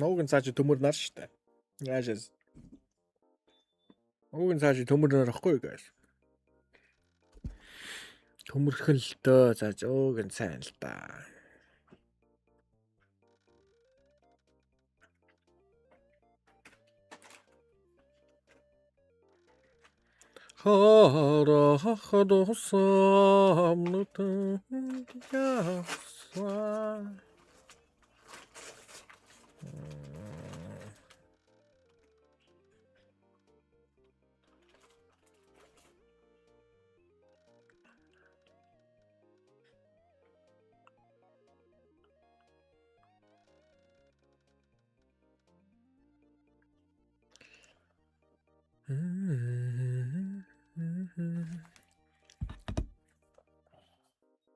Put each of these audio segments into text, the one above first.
Уугийн цааш төмөр нар штэ. Яашаас. Уугийн цааш төмөр нар ахгүй guys. Төмөрхөн л дөө зааж уугийн сайн л да. Хара хадосам нутан ясва.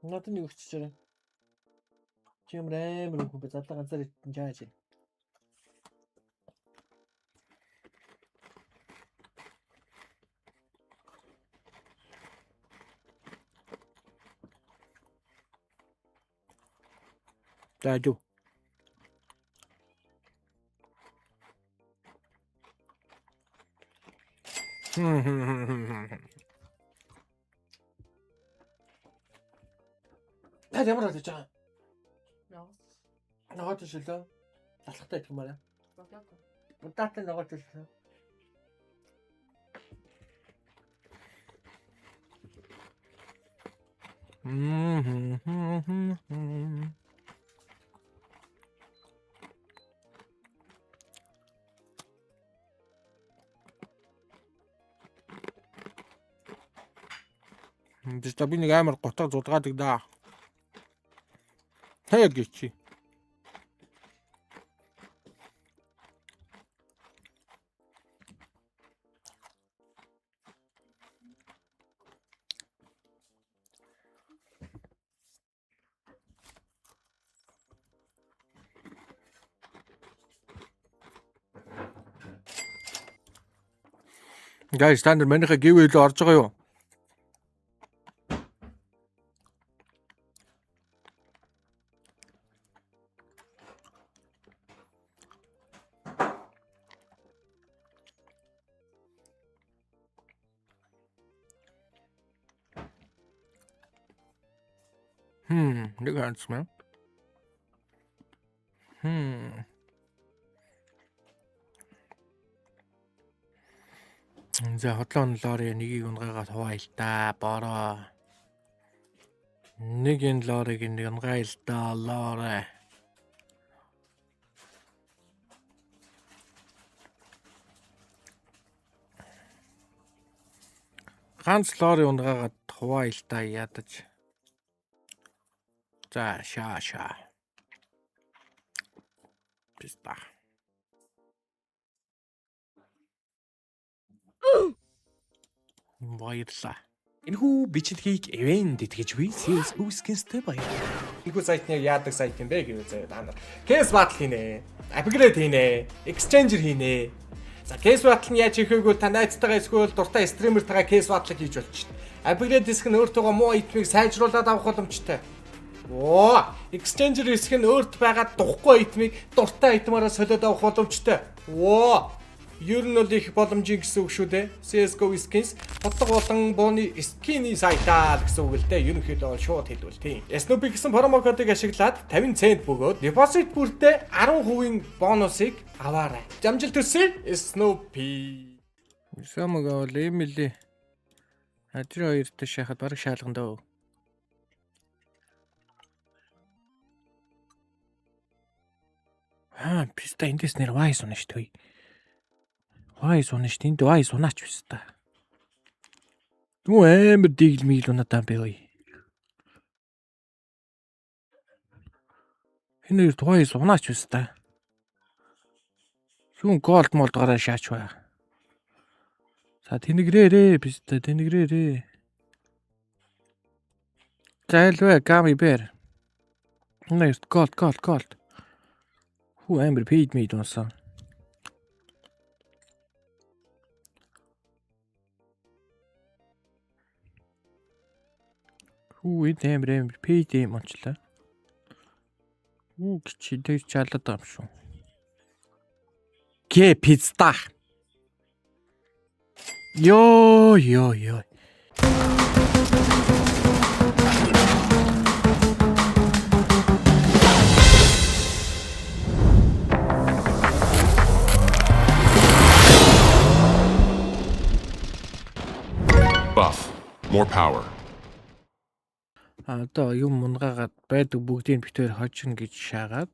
Надад юу хийж чирээ. Чи ямар амар хүн бэ? Задлаа ганцаар jaaj. Заaju. Та ямар болж байгаа? Ногоот шилээ. Талхтай гэх юм аа. Удаатай ногоот шилээ. Бистэ би нэг амар готор зудгаадаг да. Тэг чи. Guys, stand манайха giveaway л орж байгаа юу? Нэг хандсмаа. За хотлон лори нэгийг унгаагаад хуваа л да бороо. Нэг энэ лориг нэг унгаа л да лорэ. Ганц лори унгаагаад хуваа л да ядаж. За шаа. Писта. Баярлаа. Энэхүү бичлэгийг event итгэж буй CS:GO skins-тэй баярлалаа. Энэхүү сайт нь яадаг сайт юм бэ гэвэл заяа та нар case battle хийнэ, upgrade хийнэ, exchanger хийнэ. За case battle нь яаж хийхээ та найзтайгаа эсвэл дуртай стримертайгаа case battle хийж болчихно. Upgrade диск нь өөртөөгөө муу итмийг сайжруулад авах боломжтой. Exchanger диск нь өөрт байгаа духгүй итмийг дуртай итмаараа солиод авах боломжтой. Ер нь бол их боломжийн гэсэн үг шүү дээ. CS:GO skins бодлого болон бууны скины сайтаа гэсэн үг л дээ. Ерөнхийдөө шууд хэлбэл тийм. Snoopy гэсэн промо кодыг ашиглаад 50 цент бөгөөд депозит бүртээ 10% бонусыг аваарай. Амжилт хүсье Snoopy. Самгаа л Эмили. Ажир хоёртой шахаад бараг шаалган дөө. Писта эндээс нэр вайс унаа шүү дээ. Вайс унаа шүү. Энд вайс унаач биш та. Түн амар дигл мигл унаа би ой. Энэ хоёр вайс унаач биш та. Юун голд молд гараа шаач бай. За тэнэгрээрээ писта тэнэгрээрээ. Зайлвэ гами бэр. Next gold. Хүү амар paid me донсон. Хүү энэ амар paid юм ончлаа. Үу чи тэр чалаад байгаа юм шүү. Гэ пизда. Ёо. Buff. More power. Одоо юм мунгаагаад байдаг бүгдийг битээр хожно гэж шаагаад.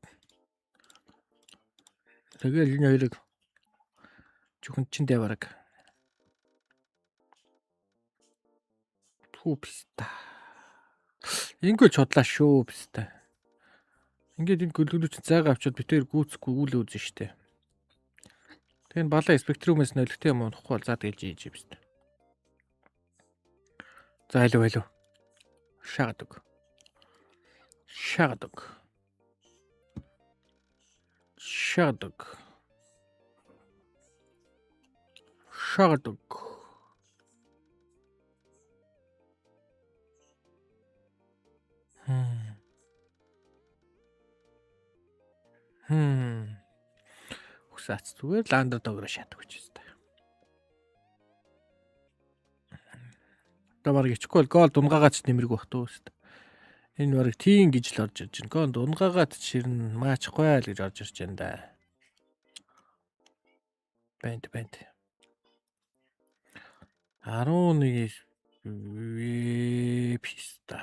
Тэгэл энэ хоёрыг зөвхөн чин дэвараг. Пупста. Ингээд чодлаа шүү пста. Ингээд энэ гөлгөлүүч зайгаа авчаад битээр гүйцэхгүй үл үзэн штэ. Тэгэхээр балаа спектрумээс нөлөгтэй юм унахгүй бол заа гэлж ийж пста. За хэлв. Шаадаг. Усаац зүгээр ландер догроо шатдаг гэж байна. Бараг ичгүй бол гол дунгаагаад ч нэмэрэг бах туу өст. Энэ бараг тийм гэж л орж ирж байна. Гол дунгаагаад ширн маачгүй л гэж орж ирж байна да. Бэнд. 11 писта.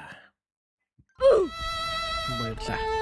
Баярлаа.